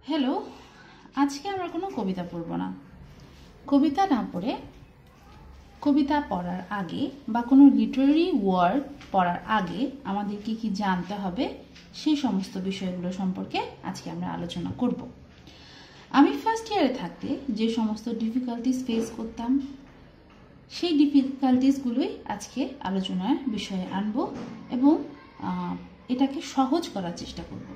Hello, আজকে আমরা কোনো কবিতা পড়ব না। কবিতা না পড়ে কবিতা পড়ার আগে বা কোনো লিটারেরি ওয়ার্ক পড়ার আগে আমাদের কি কি জানতে হবে সেই সমস্ত বিষয়গুলো সম্পর্কে আজকে আমরা আলোচনা করব। আমি ফার্স্ট ইয়ারে থাকতে যে সমস্ত ডিফিকাল্টিস ফেস করতাম সেই ডিফিকাল্টিসগুলোই আজকে আলোচনার বিষয়ে আনব এবং এটাকে সহজ করার চেষ্টা করব।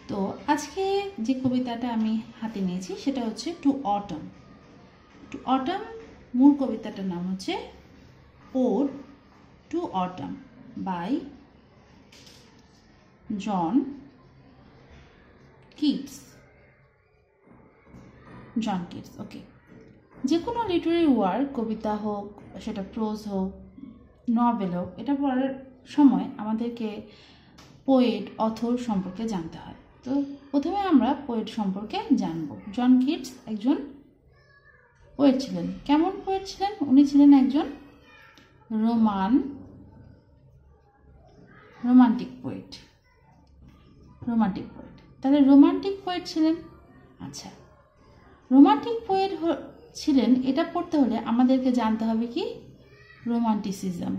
তো আজকে যে কবিতাটা আমি হাতে নিয়েছি সেটা হচ্ছে টু অটম। টু অটম মূল কবিতাটার নাম হচ্ছে ode to autumn by John Keats. Okay, যে কোনো লিটারেরি ওয়ার্ক, কবিতা হোক, সেটা প্রোজ হোক, নভেল হোক, এটা পড়ার সময় আমাদেরকে পোয়েট, অথর সম্পর্কে জানতে হয়। তো প্রথমে আমরা পোয়েট সম্পর্কে জানব। জন কিটস একজন পোয়েট ছিলেন। কেমন পোয়েট ছিলেন? উনি ছিলেন একজন রোমান্টিক পোয়েট। তাহলে রোমান্টিক পোয়েট ছিলেন। আচ্ছা, রোমান্টিক পোয়েট ছিলেন, এটা পড়তে হলে আমাদেরকে জানতে হবে কি? রোমান্টিসিজম।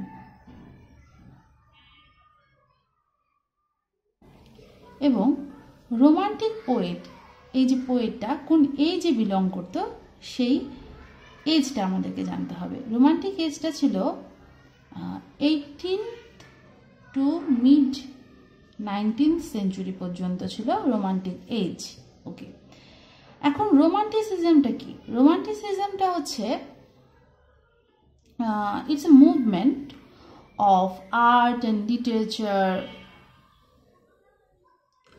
এবং রোমান্টিক পোয়েট, এই যে পোয়েটটা কোন এজে বিলং করতো সেই এজটা আমাদেরকে জানতে হবে। রোমান্টিক এজটা ছিল 18 টু মিড 19th সেঞ্চুরি পর্যন্ত ছিল রোমান্টিক এজ। ওকে, এখন রোমান্টিসিজমটা কি? রোমান্টিসিজমটা হচ্ছে it's a movement of art and literature.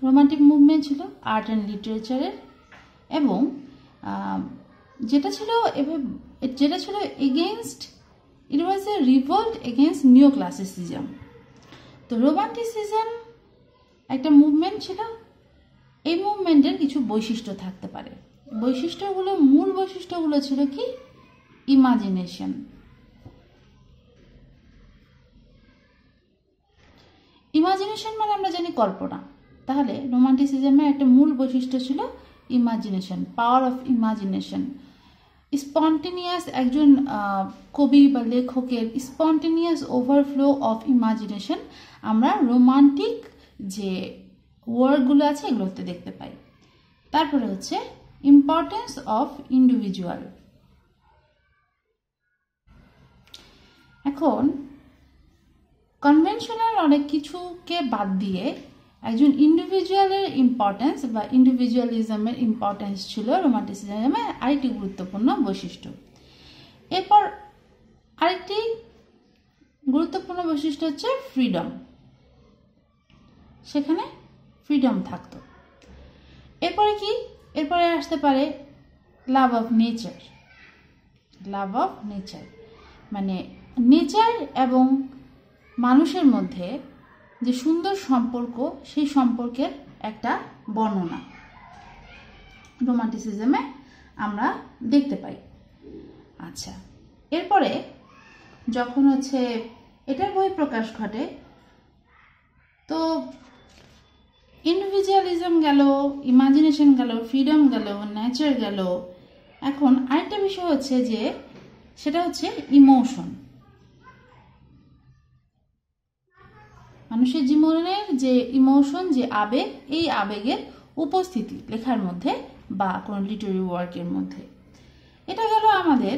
Romantic movement ছিল আর্ট অ্যান্ড লিটারেচারের, এবং যেটা ছিল এগেনস্ট, ইট ওয়াজ এ রিভোল্ট এগেনস্ট নিও ক্লাসিসিজম। তো রোমান্টিসিজম একটা মুভমেন্ট ছিল। এই মুভমেন্টের কিছু বৈশিষ্ট্য থাকতে পারে। মূল বৈশিষ্ট্যগুলো ছিল কি? ইমাজিনেশন। ইমাজিনেশন মানে আমরা জানি কল্পনা। তাহলে রোমান্টিসিজমের একটা মূল বৈশিষ্ট্য ছিল imagination, power of imagination. Spontaneous, একজন কবি বা লেখকের স্পন্টেনিয়াস ওভারফ্লো অফ ইমাজিনেশন আমরা রোমান্টিক যে ওয়ার্কগুলো আছে এগুলোতে দেখতে পাই। তারপরে হচ্ছে ইম্পর্টেন্স অফ ইন্ডিভিজুয়াল। এখন কনভেনশনাল অনেক কিছুকে বাদ দিয়ে একজন ইন্ডিভিজুয়ালের ইম্পর্টেন্স বা ইন্ডিভিজুয়ালিজমের ইম্পর্টেন্স ছিল রোমান্টিসিজমের আরেকটি গুরুত্বপূর্ণ বৈশিষ্ট্য। এরপর আরেকটি গুরুত্বপূর্ণ বৈশিষ্ট্য হচ্ছে ফ্রিডম। সেখানে ফ্রিডম থাকতো। এরপরে কি? এরপরে আসতে পারে লাভ অফ নেচার। মানে নেচার এবং মানুষের মধ্যে যে সুন্দর সম্পর্ক, সেই সম্পর্কের একটা বর্ণনা রোমান্টিসিজমে আমরা দেখতে পাই। আচ্ছা, এরপরে যখন হচ্ছে এটার বহিঃপ্রকাশ ঘটে, তো ইন্ডিভিজুয়ালিজম গেল, ইমাজিনেশন গেল, ফ্রিডম গেল, নেচার গেল। এখন আরেকটা বিষয় হচ্ছে যে সেটা হচ্ছে ইমোশন। মানুষের জীবনের যে ইমোশন, যে আবেগ, এই আবেগের উপস্থিতি লেখার মধ্যে বা কোনো লিটারেরি ওয়ার্কের মধ্যে। এটা গেল আমাদের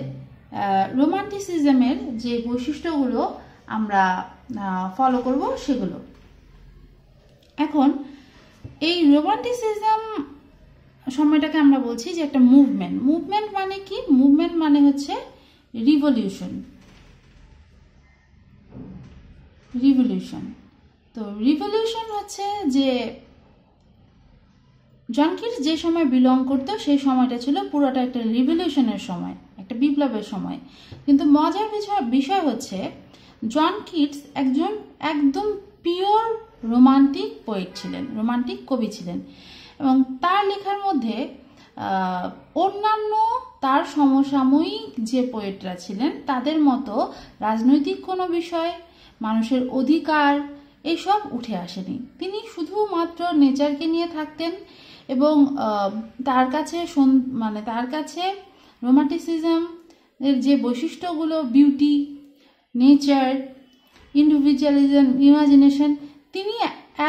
রোমান্টিসিজমের যে বৈশিষ্ট্যগুলো আমরা ফলো করব সেগুলো। এখন এই রোমান্টিসিজম সময়টাকে আমরা বলছি যে একটা মুভমেন্ট মানে কি? মুভমেন্ট মানে হচ্ছে রিভলিউশন। তো রিভলিউশন হচ্ছে যে জন কিটস যে সময় বিলং করতো সেই সময়টা ছিল পুরোটা একটা রিভলিউশনের সময়, একটা বিপ্লবের সময়। কিন্তু মজার বিষয় হচ্ছে জন কিটস একদম পিওর রোমান্টিক পোয়েট ছিলেন, রোমান্টিক কবি ছিলেন, এবং তার লেখার মধ্যে অন্যান্য তার সমসাময়িক যে পোয়েটরা ছিলেন তাদের মতো রাজনৈতিক কোনো বিষয়, মানুষের অধিকার, এইসব উঠে আসেনি। তিনি শুধুমাত্র নেচারকে নিয়ে থাকতেন এবং তার কাছে রোমান্টিসিজম এর যে বৈশিষ্ট্যগুলো, বিউটি, নেচার, ইন্ডিভিজুয়ালিজম, ইমাজিনেশন, তিনি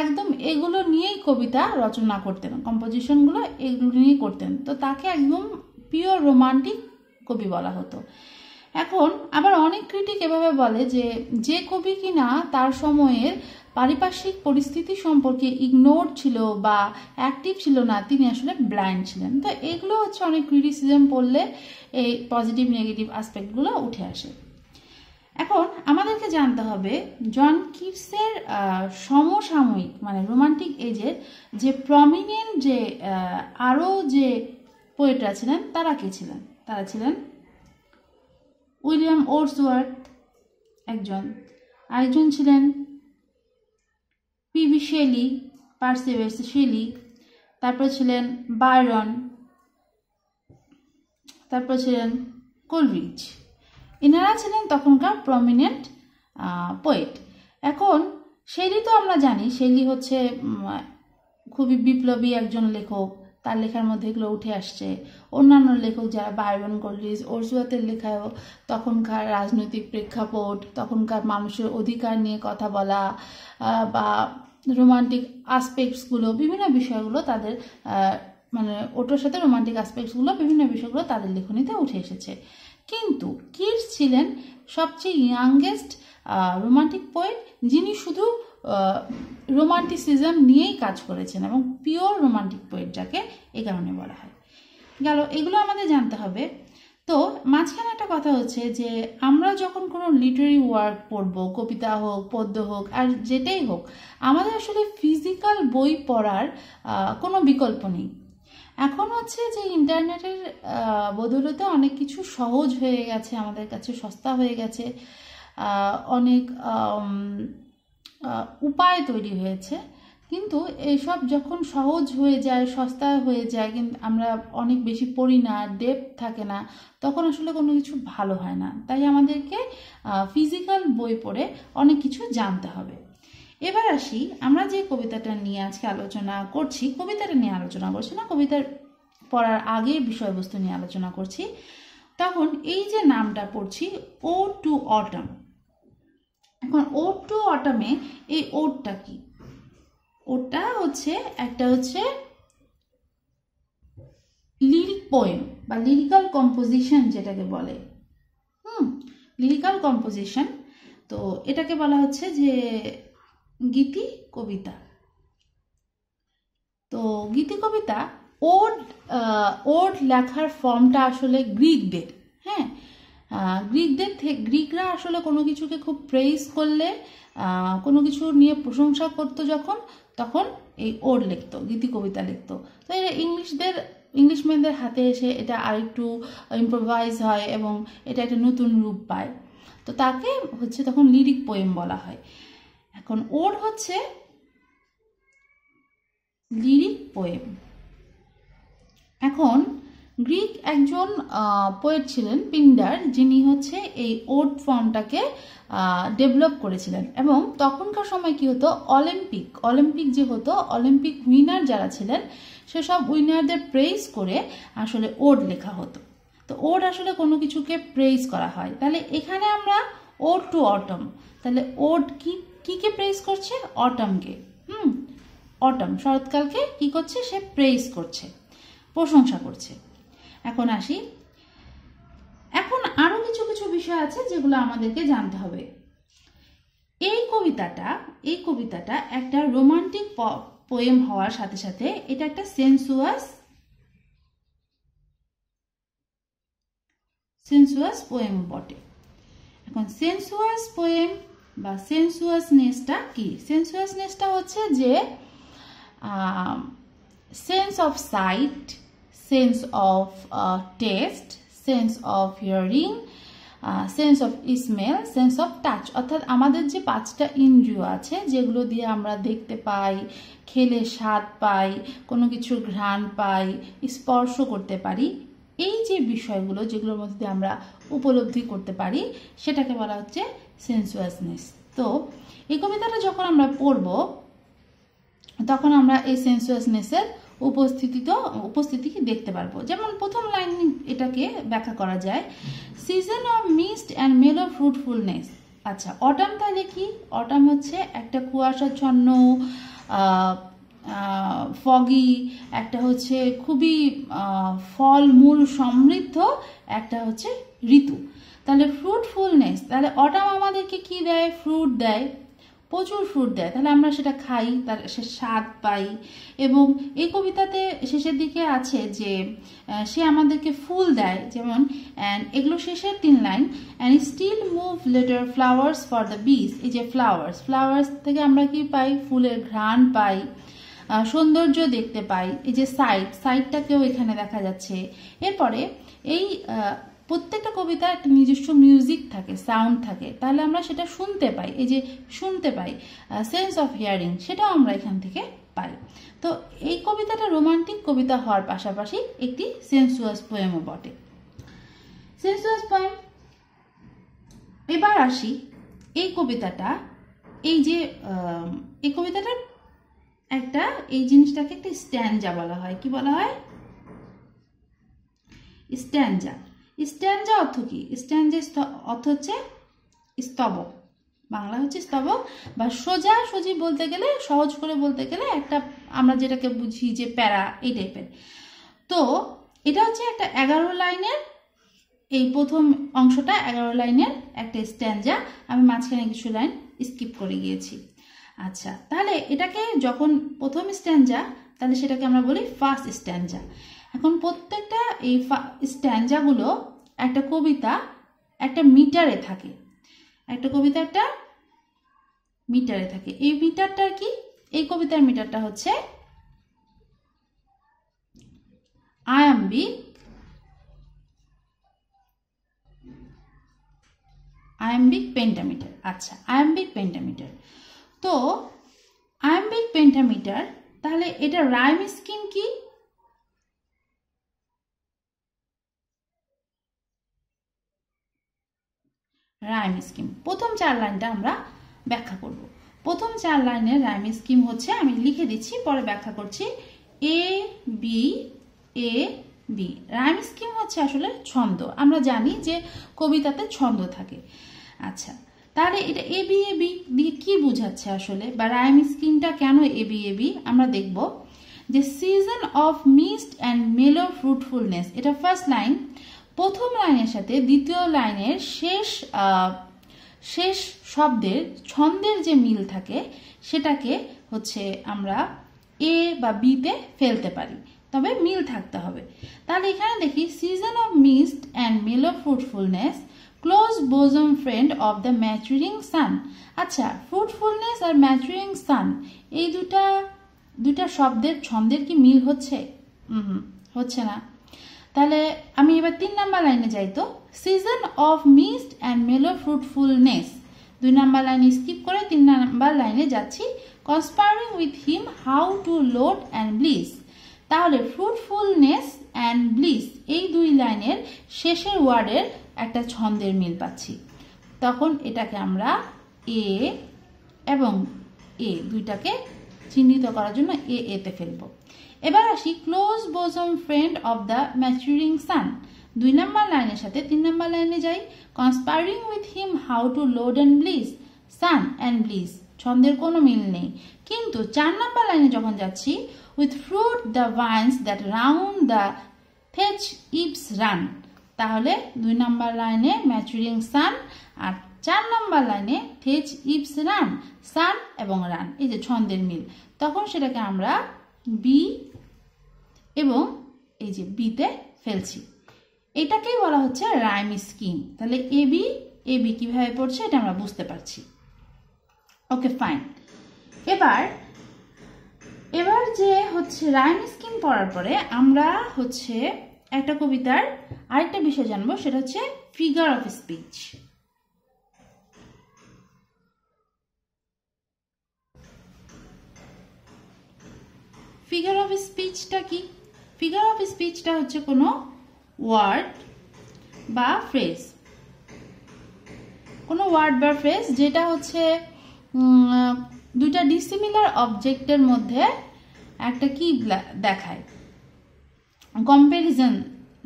একদম এগুলো নিয়েই কবিতা রচনা করতেন, কম্পোজিশনগুলো এগুলো নিয়েই করতেন। তো তাকে একদম পিওর রোমান্টিক কবি বলা হতো। এখন আবার অনেক ক্রিটিক এভাবে বলে যে কবি কিনা তার সময়ের পারিপার্শ্বিক পরিস্থিতি সম্পর্কে ইগনোর ছিল বা অ্যাক্টিভ ছিল না, তিনি আসলে ব্লাইন্ড ছিলেন। তো এগুলো হচ্ছে অনেক ক্রিটিসিজম পড়লে এই পজিটিভ নেগেটিভ আসপেক্টগুলো উঠে আসে। এখন আমাদেরকে জানতে হবে জন কিটসের সমসাময়িক মানে রোমান্টিক এজের যে প্রমিনেন্ট যে আরও যে পোয়েটরা ছিলেন তারা কে ছিলেন? তারা ছিলেন উইলিয়াম ওয়ার্ডসওয়ার্থ একজন, আরেকজন ছিলেন পিবি শেলি, পার্সিভাস শেলি, তারপর ছিলেন বায়রন, তারপর ছিলেন কোলরিজ। এনারা ছিলেন তখনকার প্রমিনেন্ট পোয়েট। এখন শেলি তো আমরা জানি, শেলি হচ্ছে খুবই বিপ্লবী একজন লেখক, তার লেখার মধ্যে এগুলো উঠে আসছে। অন্যান্য লেখক যারা বায়রন, কোলরিজ, ওয়ার্ডসওয়ার্থের লেখায়ও তখনকার রাজনৈতিক প্রেক্ষাপট, তখনকার মানুষের অধিকার নিয়ে কথা বলা বা রোমান্টিক আসপেক্টসগুলো, বিভিন্ন বিষয়গুলো তাদের মানে ওটার সাথে রোমান্টিক আসপেক্টসগুলো, বিভিন্ন বিষয়গুলো তাদের লেখনীতে উঠে এসেছে। কিন্তু কিটস ছিলেন সবচেয়ে ইয়াংগেস্ট রোমান্টিক পোয়েট, যিনি শুধু রোমান্টিসিজম নিয়েই কাজ করেছেন এবং পিওর রোমান্টিক পোয়েট যাকে এই কারণে বলা হয়। গেল, এগুলো আমাদের জানতে হবে। তো মাঝখানে একটা কথা হচ্ছে যে আমরা যখন কোনো লিটারি ওয়ার্ক পড়ব, কবিতা হোক, পদ্য হোক, আর যেটাই হোক, আমাদের আসলে ফিজিক্যাল বই পড়ার কোনো বিকল্প নেই। এখন হচ্ছে যে ইন্টারনেটের বদৌলতে অনেক কিছু সহজ হয়ে গেছে, আমাদের কাছে সস্তা হয়ে গেছে, অনেক উপায় তৈরি হয়েছে। কিন্তু এইসব যখন সহজ হয়ে যায়, সস্তা হয়ে যায়, কিন্তু আমরা অনেক বেশি পড়ি না, ডেপথ থাকে না, তখন আসলে কোনো কিছু ভালো হয় না। তাই আমাদেরকে ফিজিক্যাল বই পড়ে অনেক কিছু জানতে হবে। এবার আসি, আমরা যে কবিতাটা নিয়ে আজকে আলোচনা করছি, কবিতাটা নিয়ে আলোচনা করছি না, কবিতার পড়ার আগে বিষয়বস্তু নিয়ে আলোচনা করছি। তখন এই যে নামটা পড়ছি, ও টু অটাম। এখন ও টু অটামে এই ওটটা কি? ওটা হচ্ছে একটা লিরিক পোয়েম বা লিরিক্যাল কম্পোজিশন যেটাকে বলে। লিরিক্যাল কম্পোজিশন, তো এটাকে বলা হচ্ছে যে গীতি কবিতা। তো গীতি কবিতা ওড লেখার ফর্মটা আসলে গ্রিকদের। হ্যাঁ, গ্রিকরা আসলে কোনো কিছুকে খুব প্রেইজ করলে, কোনো কিছু নিয়ে প্রশংসা করতো তখন এই ওড লিখতো, গীতি কবিতা লিখতো। তো এটা ইংলিশম্যানদের হাতে এসে এটা আরেকটু ইম্প্রোভাইজ হয় এবং এটা একটা নতুন রূপ পায়। তো তাকে হচ্ছে তখন লিরিক পোয়েম বলা হয়। এখন ওড হচ্ছে লিরিক পোয়েম। এখন গ্রিক একজন পোয়েট ছিলেন পিন্ডার, যিনি হচ্ছে এই ওড ফর্মটাকে ডেভেলপ করেছিলেন। এবং তখনকার সময় কি হতো, অলিম্পিক যে হতো, অলিম্পিক উইনার যারা ছিলেন সেসব উইনারদের প্রেইজ করে আসলে ওড লেখা হতো। তো ওড আসলে কোনো কিছুকে প্রেইজ করা হয়। তাহলে এখানে আমরা ওড টু অটম, তাহলে ওড কিকে প্রেইজ করছে? অটমকে। অটম শরৎকালকে কি করছে? সে প্রেইজ করছে, প্রশংসা করছে। এখন আসি, এখন আরো কিছু কিছু বিষয় আছে যেগুলো আমাদেরকে জানতে হবে। এই কবিতাটা একটা রোমান্টিক পোয়েম হওয়ার সাথে সাথে এটা একটা সেন্সুয়াস পোয়েম বটে। এখন সেন্সুয়াস পোয়েম বা সেন্সুয়াসনেসটা কি? সেন্সুয়াসনেসটা হচ্ছে যে sense of sight, sense of test, sense of hearing, sense of smell, sense of touch. অর্থাৎ আমাদের যে 5টা ইন্দ্রিয় আছে যেগুলো দিয়ে আমরা দেখতে পাই, খেলে স্বাদ পাই, কোনো কিছুর ঘ্রাণ পাই, স্পর্শ করতে পারি, এই যে বিষয়গুলো যেগুলোর মধ্যে আমরা উপলব্ধি করতে পারি সেটাকে বলা হচ্ছে সেন্সুয়াসনেস। তো এই কবিতাটা যখন আমরা পড়ব তখন আমরা এই সেন্সুয়াসনেসের উপস্থিতি দেখতে পারবো। যেমন প্রথম লাইন এটাকে ব্যাখ্যা করা যায়, সিজন অফ মিস্ট অ্যান্ড মেলো ফ্রুটফুলনেস। আচ্ছা, অটাম তাহলে কি? অটাম হচ্ছে একটা কুয়াশাচ্ছন্ন ফগি, একটা হচ্ছে খুবই ফল মূল সমৃদ্ধ একটা হচ্ছে ঋতু। তাহলে ফ্রুটফুলনেস, তাহলে অটাম আমাদেরকে কি দেয়? ফ্রুট দেয়, প্রচুর ফ্রুট দেয়, তাহলে আমরা সেটা খাই, তার সে স্বাদ পাই। এবং এই কবিতাতে শেষের দিকে আছে যে সে আমাদেরকে ফুল দেয়, যেমন এগুলো শেষের 3 line, and still move later flowers for the bees. এই যে ফ্লাওয়ার্স থেকে আমরা কি পাই? ফুলের ঘ্রাণ পাই, সৌন্দর্য দেখতে পাই। এই যে সাইডটাকেও এখানে দেখা যাচ্ছে। এরপরে এই প্রত্যেকটা কবিতা একটা নিজস্ব মিউজিক থাকে, সাউন্ড থাকে, তাহলে আমরা সেটা শুনতে পাই। এই যে শুনতে পাই, সেন্স অফ হিয়ারিং, সেটাও আমরা এখান থেকে পাই। তো এই কবিতাটা রোমান্টিক কবিতা হওয়ার পাশাপাশি একটি সেন্সুয়াস পোয়েমও বটে। সেন্সুয়াস পোয়েম। এবার আসি এই কবিতাটা, এই যে এই কবিতাটার একটা এই জিনিসটাকে একটা স্ট্যানজা বলা হয়। কি বলা হয়? স্ট্যানজা। স্ট্যানজা অর্থ কি? স্ট্যানজা অর্থ হচ্ছে স্তবক, বাংলা হচ্ছে স্তবক, বা সোজাসুজি বলতে গেলে, সহজ করে বলতে গেলে একটা আমরা যেটাকে বুঝি যে প্যারা, এই টাইপের। তো এটা হচ্ছে একটা 11 লাইনের, এই প্রথম অংশটা 11 লাইনের একটা স্ট্যানজা। আমি মাঝখানে কিছু লাইন স্কিপ করে গিয়েছি। আচ্ছা, তাহলে এটাকে যখন প্রথম স্ট্যানজা, তাহলে সেটাকে আমরা বলি ফার্স্ট স্ট্যানজা। এখন প্রত্যেকটা এই স্ট্যানজাগুলো একটা কবিতা একটা মিটারে থাকে, একটা কবিতা একটা মিটারে থাকে। এই মিটারটা কি? এই কবিতার মিটারটা হচ্ছে আয়াম্বিক পেন্টামিটার। আচ্ছা, আয়াম্বিক পেন্টামিটার। তো আয়াম্বিক পেন্টামিটার, তাহলে এটা রাইম স্কিম কি? রাইম স্কিম প্রথম 4 লাইনটা আমরা ব্যাখ্যা করব। প্রথম 4 লাইনের রাইম স্কিম হচ্ছে, আমি লিখে দিচ্ছি, পরে ব্যাখ্যা করছি। A B A B. Rhyme scheme হচ্ছে আসলে ছন্দ। আমরা জানি যে কবিতাতে ছন্দ থাকে। আচ্ছা, তাহলে এটা এ বি দিয়ে কি বোঝাচ্ছে আসলে, বা রাইম স্কিমটা কেন এ বি? আমরা দেখব যে সিজন অফ মিস্ট অ্যান্ড মেলো ফ্রুটফুলনেস, এটা ফার্স্ট লাইন। প্রথম লাইনের সাথে দ্বিতীয় লাইনের শেষ শব্দের ছন্দের যে মিল থাকে, সেটাকে হচ্ছে আমরা এ বা বিতে ফেলতে পারি, তবে মিল থাকতে হবে। তাহলে এখানে দেখি, সিজন অফ মিস্ট অ্যান্ড মেলো ফ্রুটফুলনেস, close bosom friend of the maturing সান। আচ্ছা, ফ্রুটফুলনেস আর ম্যাচুরিং সান, এই দুটা শব্দের ছন্দের কি মিল হচ্ছে? হচ্ছে না। তাহলে আমি এবার 3 নাম্বার লাইনে যাই। তো সিজন অফ মিস্ট অ্যান্ড মেলো ফ্রুটফুলনেস, 2 নাম্বার লাইন স্কিপ করে 3 নাম্বার লাইনে যাচ্ছি। Conspiring with him how to load and bliss. তাহলে ফ্রুটফুলনেস অ্যান্ড ব্লিস, এই 2 লাইনের শেষের ওয়ার্ডের একটা ছন্দের মিল পাচ্ছি। তখন এটাকে আমরা এ এবং এ দুইটাকে চিহ্নিত করার জন্য এতে ফেলবো। এবার আসি, close bosom friend of the maturing sun, 2 number লাইনের সাথে 3 নাম্বার লাইনে যাই। Conspiring with him how to load and bliss, sun and bliss, ছন্দের কোনো মিল নেই। কিন্তু 4 নাম্বার লাইনে যখন যাচ্ছি, with fruit the vines that round the thatch eaves run, তাহলে 2 নাম্বার লাইনে ম্যাচুরিং সান, আর 4 নাম্বার লাইনে থেচ ইপস রান, সান এবং রান, এই যে ছন্দের মিল, তখন সেটাকে আমরা বি এবং এই যে বিতে ফেলছি। এটাকেই বলা হচ্ছে রাইম স্কিম। তাহলে এ বি কিভাবে পড়ছে এটা আমরা বুঝতে পারছি। ওকে, ফাইন। এবার যে হচ্ছে রাইম স্কিম পড়ার পরে আমরা হচ্ছে একটা কবিতার আরেকটা বিষয় জানবো, সেটা হচ্ছে figure of speech. Figure of স্পিচটা কি? ফিগার অফ স্পিচটা হচ্ছে কোনো ওয়ার্ড বা ফ্রেজ, কোনো ওয়ার্ড বা ফ্রেজ যেটা হচ্ছে দুইটা ডিসিমিলার অবজেক্টের মধ্যে একটা কি দেখায়, কম্প্যারিজন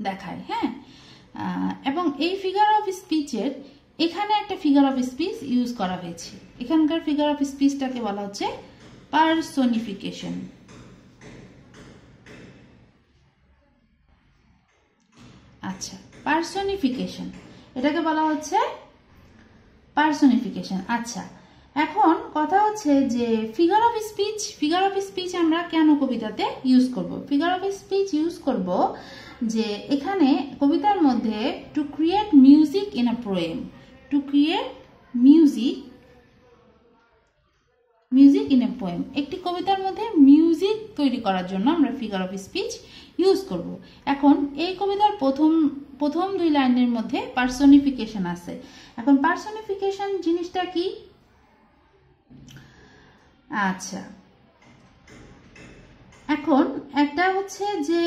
দেখায়। হ্যাঁ, এবং এই ফিগার অফ স্পিচের এখানে একটা ফিগার অফ স্পিচ ইউজ করা হয়েছে। এখানকার ফিগার অফ স্পিচটাকে বলা হচ্ছে পার্সোনিফিকেশন। আচ্ছা, পার্সোনিফিকেশন, এটাকে বলা হচ্ছে পার্সোনিফিকেশন। আচ্ছা, এখন কথা হচ্ছে যে ফিগার অফ স্পিচ আমরা কেন কবিতাতে ইউজ করব? ফিগার অফ স্পিচ ইউজ করব যে এখানে কবিতার মধ্যে to create music in a poem, to create music in a poem, একটি কবিতার মধ্যে মিউজিক তৈরি করার জন্য আমরা ফিগার অফ স্পিচ ইউজ করব। এখন এই কবিতার প্রথম দুই লাইনের মধ্যে পার্সোনিফিকেশন আছে। এখন পার্সোনিফিকেশন জিনিসটা কি? আচ্ছা, এখন একটা হচ্ছে যে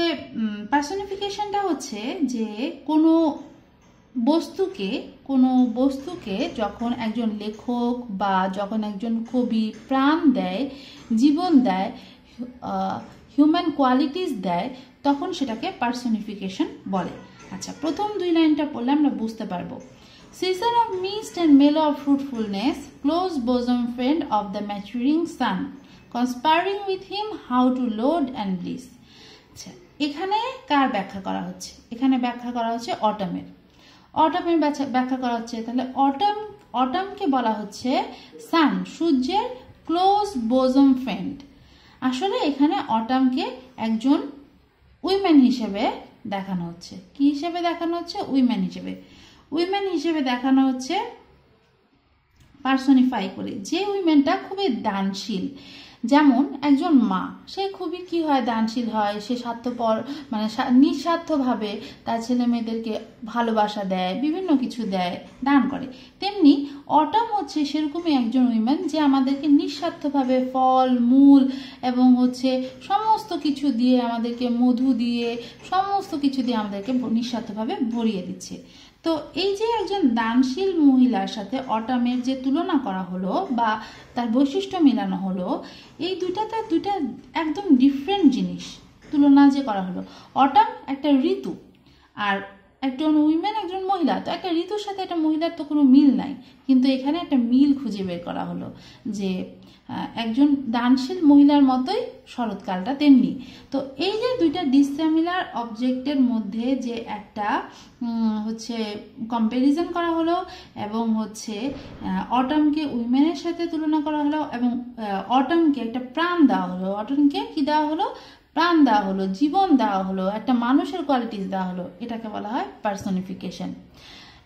পার্সোনিফিকেশনটা হচ্ছে যে কোনো বস্তুকে যখন একজন লেখক বা যখন একজন কবি প্রাণ দেয়, জীবন দেয়, হিউম্যান কোয়ালিটিস দেয়, তখন সেটাকে পার্সোনিফিকেশন বলে। আচ্ছা, প্রথম দুই লাইনটা পড়লে আমরা বুঝতে পারবো। Season of mist and mellow of fruitfulness, close bosom friend of the maturing sun, conspiring with him how to load and bliss. আচ্ছা, এখানে কার ব্যাখ্যা করা হচ্ছে? এখানে ব্যাখ্যা করা হচ্ছে অটমের ব্যাখ্যা করা হচ্ছে। তাহলে অটমকে বলা হচ্ছে সান, সূর্যের ক্লোজ বোজম ফ্রেন্ড। আসলে এখানে অটমকে একজন উইমেন হিসেবে দেখানো হচ্ছে। কি হিসেবে দেখানো হচ্ছে? উইমেন হিসেবে দেখানো হচ্ছে, পার্সোনিফাই করে। যে উইমেনটা খুবই দানশীল, যেমন একজন মা, সে খুবই কি হয়, দানশীল হয়, সে স্বার্থপর, মানে নিঃস্বার্থভাবে তার ছেলে মেয়েদেরকে ভালোবাসা দেয়, বিভিন্ন কিছু দেয়, দান করে। তেমনি অটম হচ্ছে সেরকমই একজন উইমেন যে আমাদেরকে নিঃস্বার্থভাবে ফল মূল এবং হচ্ছে সমস্ত কিছু দিয়ে, আমাদেরকে মধু দিয়ে, সমস্ত কিছু দিয়ে আমাদেরকে নিঃস্বার্থভাবে ভরিয়ে দিচ্ছে। তো এই যে একজন দানশীল মহিলার সাথে অটমের যে তুলনা করা হলো বা তার বৈশিষ্ট্য মেলানো হলো, এই দুইটা একদম ডিফারেন্ট জিনিস তুলনা যে করা হলো। অটম একটা ঋতু, আর একজন উইমেন একজন মহিলা। তো একটা ঋতুর সাথে একটা মহিলার তো কোনো মিল নাই, কিন্তু এখানে একটা মিল খুঁজে বের করা হলো যে একজন দানশীল মহিলার মতোই শরৎকালটা তেমনি। তো এই যে দুইটা ডিসিমিলার অবজেক্টের মধ্যে যে একটা হচ্ছে কম্প্যারিজন করা হলো এবং হচ্ছে অটমকে উইমেনের সাথে তুলনা করা হলো এবং অটমকে একটা প্রাণ দেওয়া হলো, অটমকে কি দেওয়া হলো? প্রাণ দেওয়া হলো, জীবন দেওয়া হলো, একটা মানুষের কোয়ালিটিস দেওয়া হলো। এটাকে বলা হয় পার্সোনিফিকেশন।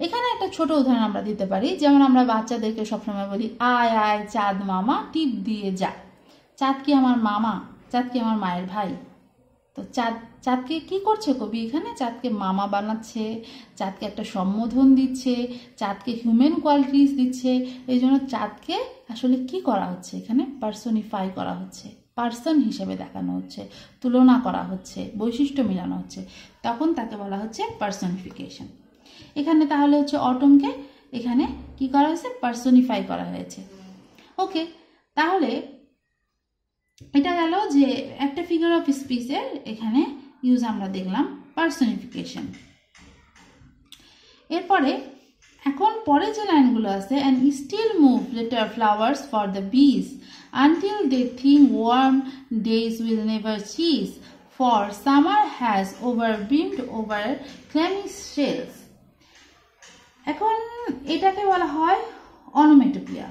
এখানে একটা ছোট উদাহরণ আমরা দিতে পারি, যেমন আমরা বাচ্চাদেরকে সবসময় বলি আয় আয় চাঁদ মামা টিপ দিয়ে যা। চাঁদ কি আমার মামা? চাঁদ কি আমার মায়ের ভাই? তো চাঁদকে কি করছে কবি এখানে? চাঁদকে মামা বানাচ্ছে, চাঁদকে একটা সম্বোধন দিচ্ছে, চাঁদকে হিউম্যান কোয়ালিটিস দিচ্ছে। এই জন্য চাঁদকে আসলে কি করা হচ্ছে? এখানে পার্সোনিফাই করা হচ্ছে, পার্সন হিসেবে দেখানো হচ্ছে, তুলনা করা হচ্ছে, বৈশিষ্ট্য মেলানো হচ্ছে, তখন তাকে বলা হচ্ছে পার্সোনিফিকেশন। এখানে তাহলে হচ্ছে অটমকে এখানে কি করা হয়েছে? পার্সোনিফাই করা হয়েছে। ওকে, তাহলে এটা গেল যে একটা ফিগার অফ স্পিচের এখানে ইউজ আমরা দেখলাম, পার্সোনিফিকেশন। এরপরে এখন পরে যে লাইনগুলো আছে, and still move little flowers for the bees until they think warm days will never cease, for summer has overbrimmed over clammy shells. এখন এটাকে বলা হয় অনোমেটোপিয়া।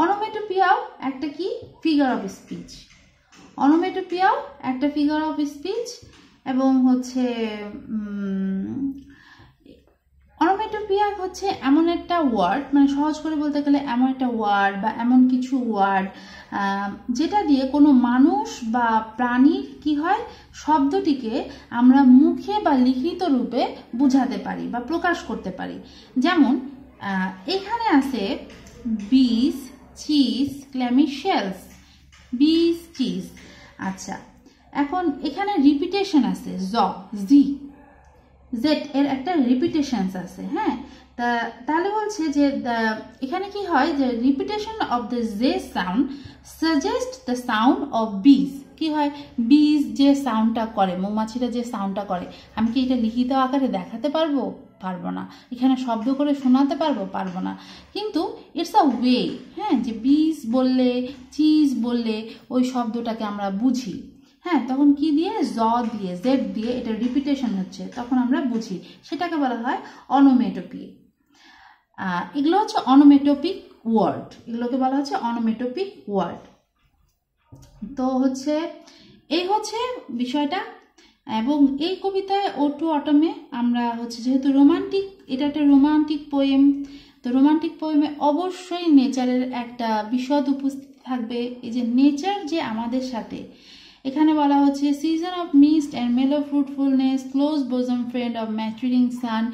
অনোমেটোপিয়াও একটা কি? Figure of speech. অনোমেটোপিয়াও একটা ফিগার অফ স্পিচ এবং হচ্ছে অনোমেটোপিয়া হচ্ছে এমন একটা ওয়ার্ড, মানে সহজ করে বলতে গেলে এমন একটা ওয়ার্ড বা এমন কিছু ওয়ার্ড যেটা দিয়ে কোনো মানুষ বা প্রাণীর কি হয়, শব্দটিকে আমরা মুখে বা লিখিত রূপে বুঝাতে পারি বা প্রকাশ করতে পারি। যেমন এখানে আছে বিজ, চিজ, ক্ল্যামি শেলস। বিজ, চিজ। আচ্ছা, এখন এখানে রিপিটেশন আছে জি। জেড এর একটা রিপিটেশনস আছে, হ্যাঁ। তাহলে বলছে যে এখানে কি হয় যে repetition of the J sound suggest the sound of বিজ। কি হয়, বিজ যে সাউন্ডটা করে, মৌমাছিরা যে সাউন্ডটা করে, আমি কি এটা লিখিত আকারে দেখাতে পারবো? পারবো না। এখানে শব্দ করে শোনাতে পারবো? পারবো না। কিন্তু ইটস আ ওয়ে, হ্যাঁ, যে বিজ বললে, চিজ বললে ওই শব্দটাকে আমরা বুঝি, হ্যাঁ, তখন কি দিয়ে, জ দিয়ে, জেড দিয়ে এটা রিপিটেশন হচ্ছে, তখন আমরা বুঝি, সেটাকে বলা হয় অনোমেটোপি। এগুলো হচ্ছে অনোমেটোপিক ওয়ার্ড, এগুলোকে বলা হচ্ছে অনোমেটোপিক ওয়ার্ড। তো হচ্ছে এই হচ্ছে বিষয়টা। এবং এই কবিতায় ও টু অটমে আমরা হচ্ছে যেহেতু রোমান্টিক, এটা একটা রোমান্টিক পোয়েম, তো রোমান্টিক পোয়েমে অবশ্যই নেচারের একটা বিশদ উপস্থিত থাকবে। এই যে নেচার যে আমাদের সাথে, এখানে বলা হচ্ছে সিজন অফ মিস্ট অ্যান্ড মেলো ফ্রুটফুলনেস, close bosom friend of maturing সান।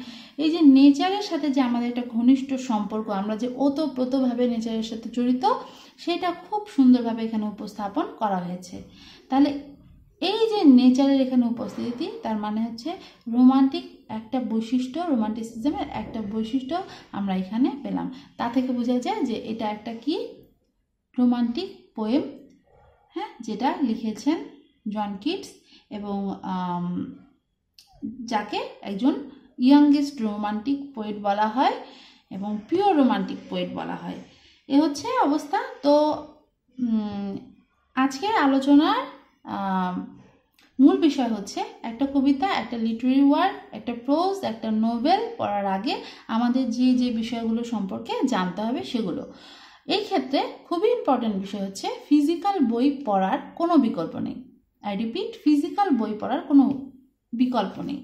এই যে নেচারের সাথে যে আমাদের একটা ঘনিষ্ঠ সম্পর্ক, আমরা যে ওতপ্রোতভাবে নেচারের সাথে জড়িত, সেটা খুব সুন্দরভাবে এখানে উপস্থাপন করা হয়েছে। তাহলে এই যে নেচারের এখানে উপস্থিতি, তার মানে হচ্ছে রোমান্টিক একটা বৈশিষ্ট্য, রোমান্টিসিজমের একটা বৈশিষ্ট্য আমরা এখানে পেলাম। তা থেকে বোঝা যায় যে এটা একটা কি, রোমান্টিক পোয়েম, হ্যাঁ, যেটা লিখেছেন জন কিটস, এবং যাকে একজন ইয়াংগেস্ট রোমান্টিক পোয়েট বলা হয় এবং পিওর রোমান্টিক পোয়েট বলা হয়। এ হচ্ছে অবস্থা। তো আজকের আলোচনার মূল বিষয় হচ্ছে একটা কবিতা, একটা লিটারি ওয়ার্ক, একটা প্রোজ, একটা নোভেল পড়ার আগে আমাদের যে যে বিষয়গুলো সম্পর্কে জানতে হবে সেগুলো। এই ক্ষেত্রে খুবই ইম্পর্টেন্ট বিষয় হচ্ছে ফিজিক্যাল বই পড়ার কোনো বিকল্প নেই। আই রিপিট, ফিজিক্যাল বই পড়ার কোনো বিকল্প নেই।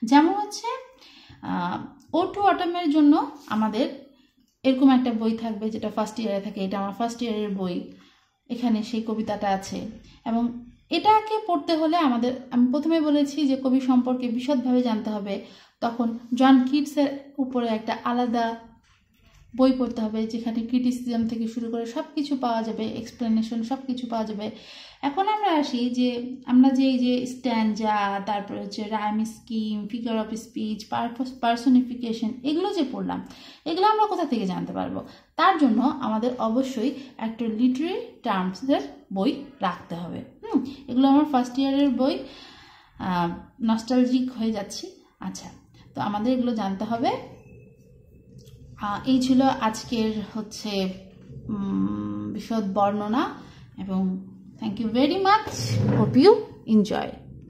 যেমন হচ্ছে ও টু অটমের জন্য আমাদের এরকম একটা বই থাকবে যেটা ফার্স্ট ইয়ারে থাকে, এটা আমার ফার্স্ট ইয়ারের বই, এখানে সেই কবিতাটা আছে। এবং এটাকে পড়তে হলে আমাদের, আমি প্রথমে বলেছি যে কবি সম্পর্কে বিশদভাবে জানতে হবে, তখন জন কিটসের উপরে একটা আলাদা বই পড়তে হবে, যেখানে ক্রিটিসিজম থেকে শুরু করে সব কিছু পাওয়া যাবে, এক্সপ্লেনেশন সব কিছু পাওয়া যাবে। এখন আমরা আসি যে আমরা যে এই যে স্ট্যান্ডা, তারপরে হচ্ছে rhyme scheme, figure of speech, personification, এগুলো যে পড়লাম, এগুলো আমরা কোথা থেকে জানতে পারবো? তার জন্য আমাদের অবশ্যই একটা লিটারি টার্মসের বই রাখতে হবে। এগুলো আমার ফার্স্ট ইয়ারের বই, নস্টালজিক হয়ে যাচ্ছি। আচ্ছা, তো আমাদের এগুলো জানতে হবে। এই ছিল আজকের হচ্ছে বিশদ বর্ণনা, এবং thank you very much, hope you enjoy.